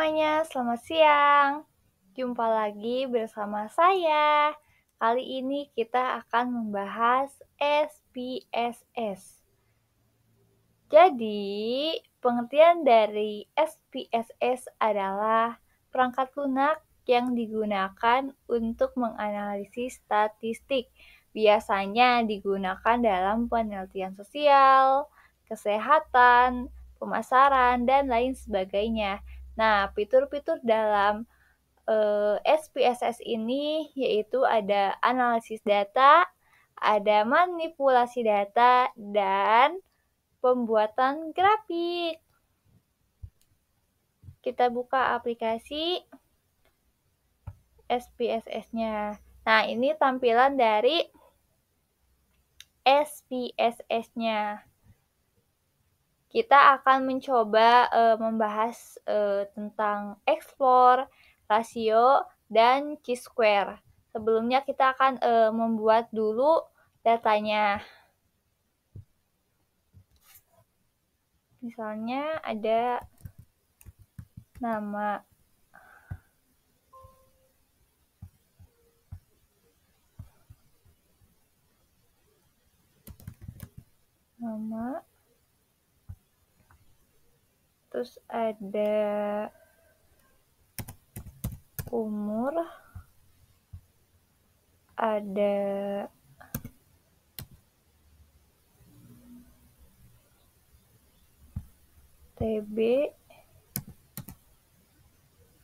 semuanya, selamat siang. Jumpa lagi bersama saya. Kali ini kita akan membahas SPSS. Jadi, pengertian dari SPSS adalah perangkat lunak yang digunakan untuk menganalisis statistik. Biasanya digunakan dalam penelitian sosial, kesehatan, pemasaran, dan lain sebagainya. Nah, fitur-fitur dalam SPSS ini yaitu ada analisis data, ada manipulasi data, dan pembuatan grafik. Kita buka aplikasi SPSS-nya. Nah, ini tampilan dari SPSS-nya. Kita akan mencoba membahas tentang explore, rasio, dan chi-square. Sebelumnya kita akan membuat dulu datanya. Misalnya ada nama. Terus ada umur, ada TB,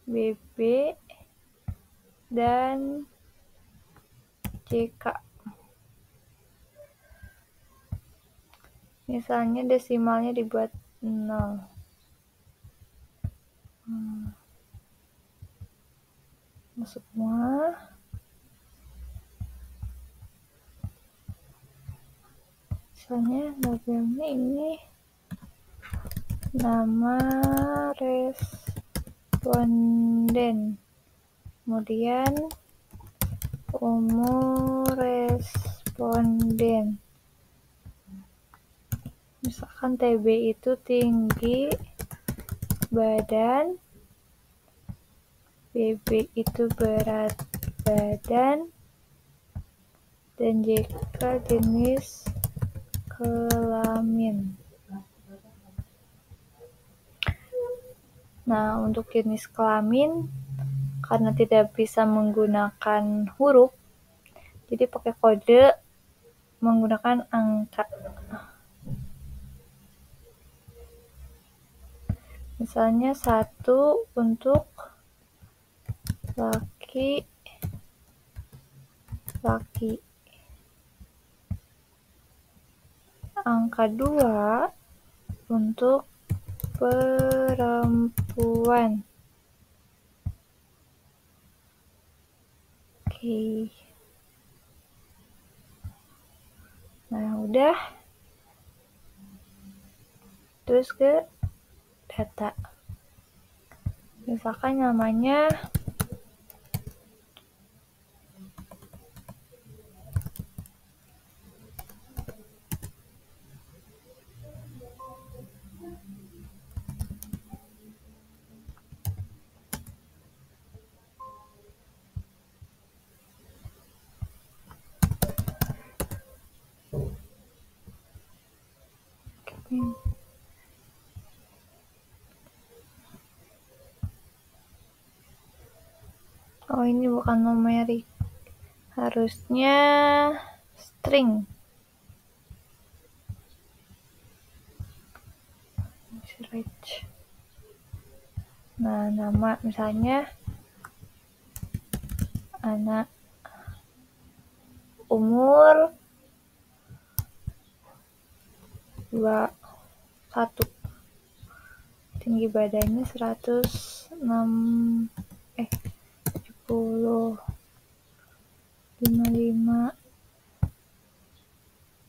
BB, dan JK. Misalnya desimalnya dibuat 0. Semua. Misalnya labelnya ini nama responden, kemudian umur responden. Misalkan TB itu tinggi badan, BB itu berat badan, dan JK jenis kelamin. Nah, untuk jenis kelamin, karena tidak bisa menggunakan huruf, jadi pakai kode menggunakan angka. Misalnya 1 untuk laki. Angka 2 untuk perempuan. Oke. Nah, udah. Terus ke data. Misalkan namanya oh, ini bukan numerik. Harusnya string. Nah, nama misalnya anak, umur 1, tinggi badannya 106, 70, 55,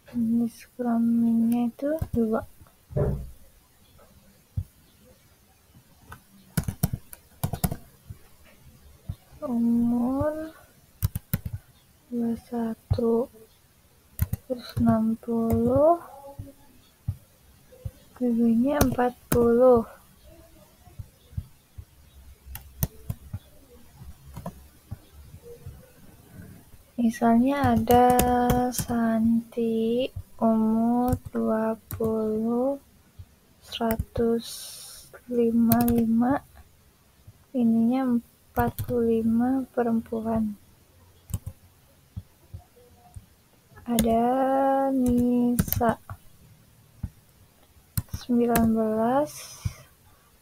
jenis kelaminnya itu 2. Umur 21, terus 60, BB-nya 40. Misalnya ada Santi, umur 20, 155, ininya 45, perempuan. Ada Nisa, 19,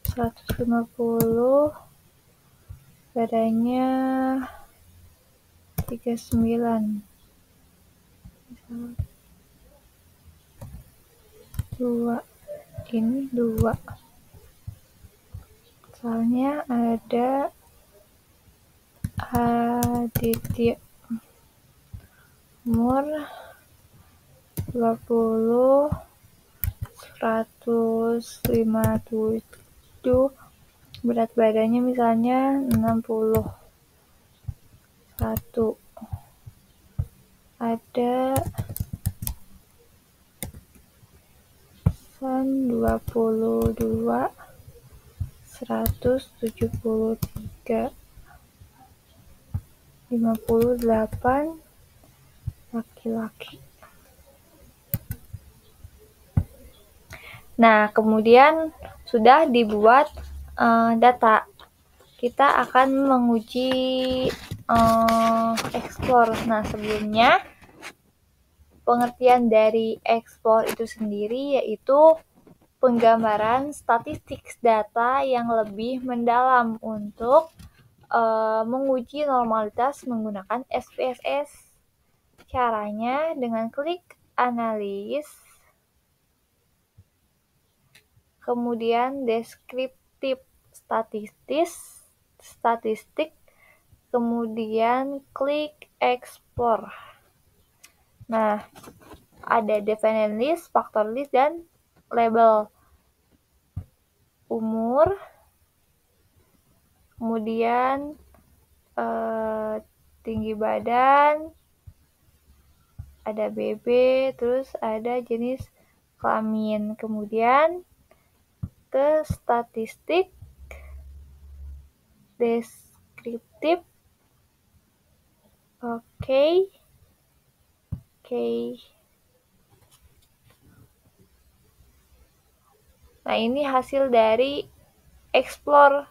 150, badannya 39, 2, ini 2. Soalnya ada Aditya, umur 20, 157, berat badannya misalnya 61. Ada San, 22, 173, 58, laki-laki. Nah, kemudian sudah dibuat data. Kita akan menguji explore. Nah, sebelumnya pengertian dari explore itu sendiri yaitu penggambaran statistik data yang lebih mendalam untuk menguji normalitas menggunakan SPSS. Caranya dengan klik analis, kemudian deskriptif statistik, kemudian klik explore. Nah, ada definite list, factor list, dan label. Umur, kemudian tinggi badan, ada BB, terus ada jenis kelamin. Kemudian ke statistik, deskriptif, oke. Nah, ini hasil dari explore.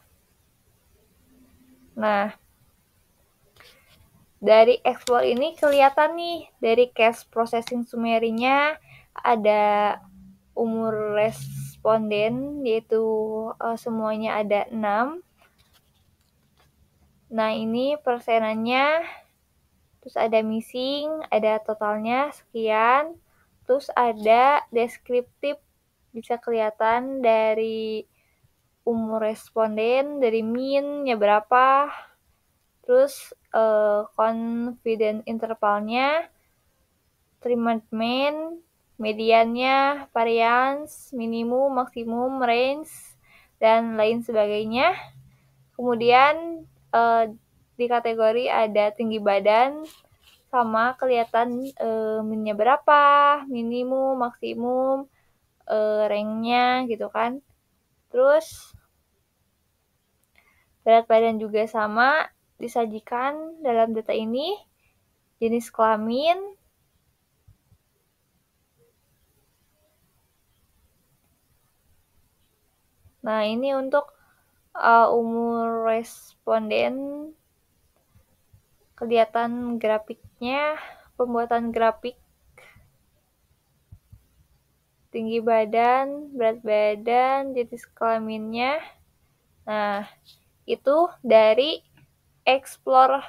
Nah, dari explore ini kelihatan nih, dari case processing summary-nya ada umur responden, yaitu semuanya ada 6. Nah, ini persenannya, terus ada missing, ada totalnya sekian, terus ada deskriptif, bisa kelihatan dari umur responden, dari min-nya berapa, terus confidence intervalnya, treatment, mediannya, variance, minimum, maksimum, range, dan lain sebagainya. Kemudian di kategori ada tinggi badan, sama kelihatan min-nya berapa, minimum, maksimum, rank-nya gitu kan. Terus berat badan juga sama disajikan dalam data ini. Jenis kelamin, nah ini untuk umur responden, kelihatan grafiknya, pembuatan grafik, tinggi badan, berat badan, jenis kelaminnya. Nah, itu dari explore.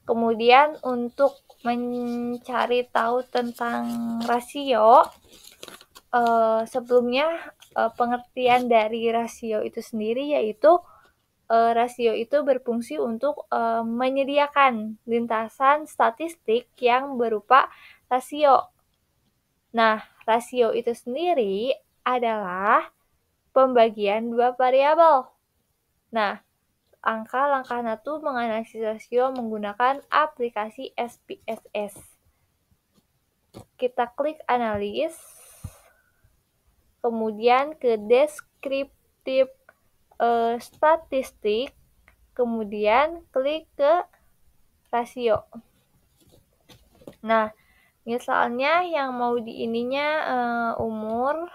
Kemudian untuk mencari tahu tentang rasio, sebelumnya pengertian dari rasio itu sendiri yaitu rasio itu berfungsi untuk menyediakan lintasan statistik yang berupa rasio. Nah, rasio itu sendiri adalah pembagian dua variabel. Nah, langkah Natu menganalisis rasio menggunakan aplikasi SPSS. Kita klik analis, kemudian ke deskriptif statistik, kemudian klik ke rasio. Nah, misalnya yang mau di ininya umur,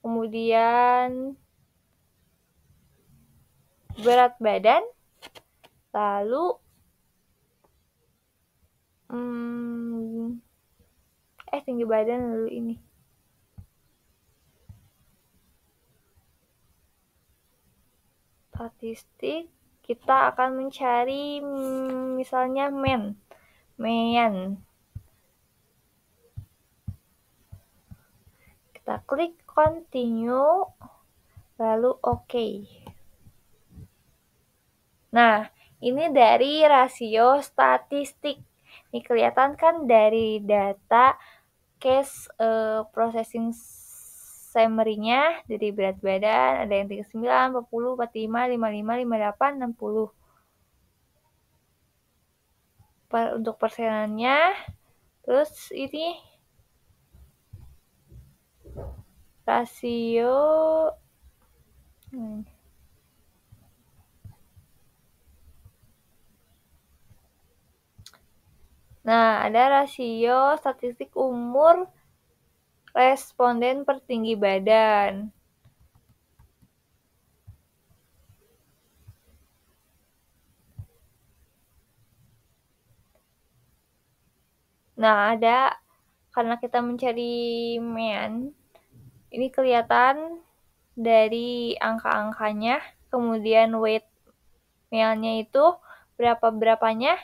kemudian berat badan, lalu tinggi badan, lalu ini. Statistik, kita akan mencari misalnya men. Kita klik continue, lalu OK. Nah, ini dari rasio statistik. Ini kelihatan kan dari data case processing summary-nya dari berat badan, ada yang 39, 40, 45, 55, 58, 60. Untuk persenannya, terus ini rasio Nah, ada rasio statistik umur responden per tinggi badan. Nah, ada, karena kita mencari men, ini kelihatan dari angka-angkanya, kemudian weight male-nya itu berapa-berapanya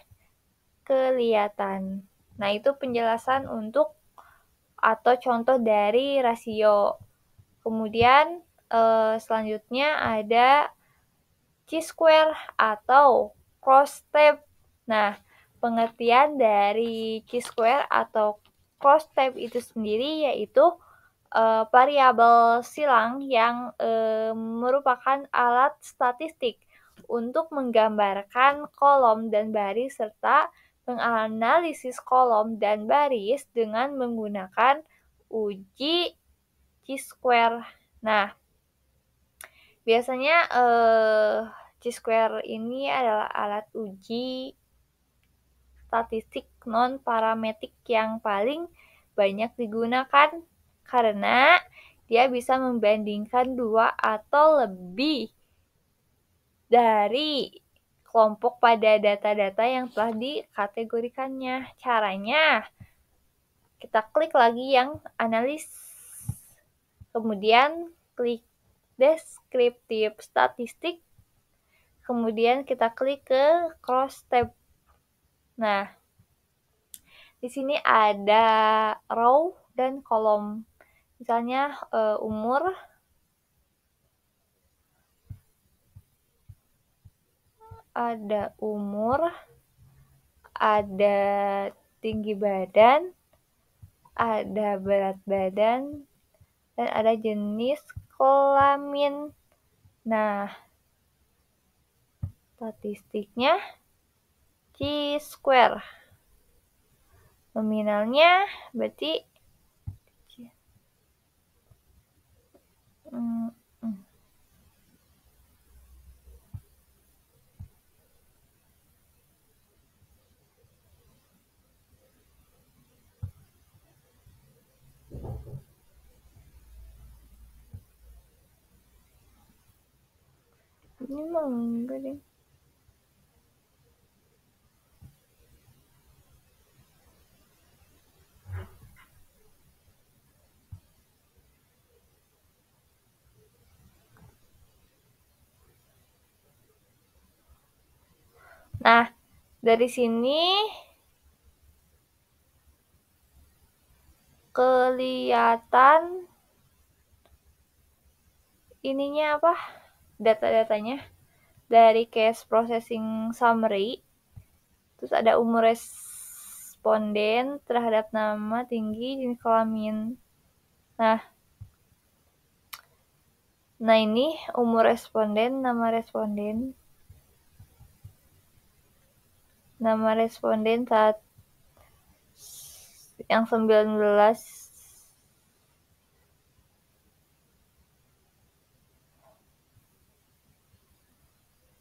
kelihatan. Nah, itu penjelasan untuk atau contoh dari rasio. Kemudian selanjutnya ada chi-square atau cross-tab. Nah, pengertian dari chi-square atau cross-tab itu sendiri yaitu variabel silang yang merupakan alat statistik untuk menggambarkan kolom dan baris serta menganalisis kolom dan baris dengan menggunakan uji chi-square. Nah, biasanya chi-square ini adalah alat uji statistik non-parametrik yang paling banyak digunakan karena dia bisa membandingkan dua atau lebih dari kelompok pada data-data yang telah dikategorikannya. Caranya, kita klik lagi yang analis, kemudian klik deskriptif statistik, kemudian kita klik ke cross-tab. Nah, di sini ada row dan kolom. Misalnya umur, ada tinggi badan, ada berat badan, dan ada jenis kelamin. Nah, statistiknya chi-square. Nominalnya berarti ini mah enggak deh. Nah, dari sini kelihatan ininya apa? Data-datanya dari case processing summary. Terus ada umur responden terhadap nama, tinggi, jenis kelamin. Nah, ini umur responden, nama responden saat yang 19.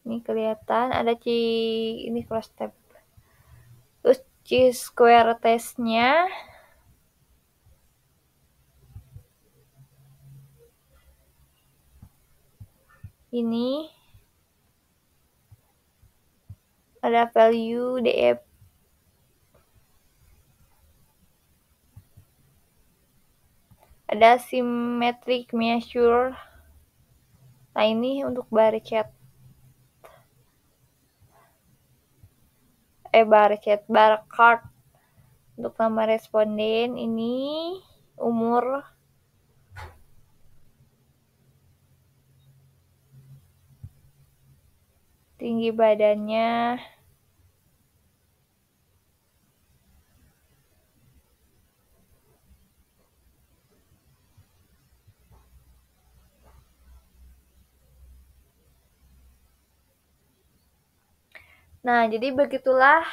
Ini kelihatan ada ini cross tab. Terus chi-square test-nya ini ada value df, ada symmetric measure. Nah, ini untuk bar chart untuk nama responden, ini umur, tinggi badannya, nah jadi begitulah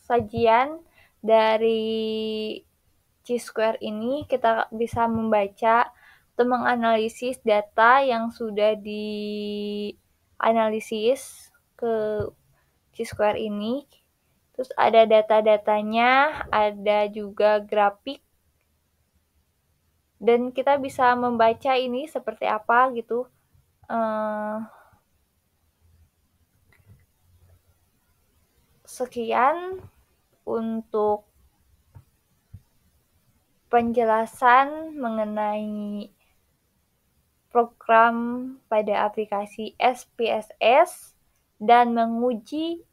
sajian dari chi-square ini. Kita bisa membaca atau menganalisis data yang sudah dianalisis ke chi-square ini. Terus ada data-datanya, ada juga grafik, dan kita bisa membaca ini seperti apa gitu. Sekian untuk penjelasan mengenai program pada aplikasi SPSS dan menguji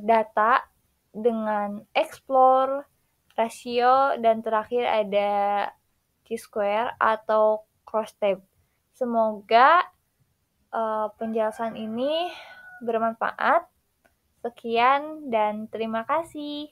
data dengan explore, rasio, dan terakhir ada chi-square atau crosstab. Semoga penjelasan ini bermanfaat. Sekian dan terima kasih.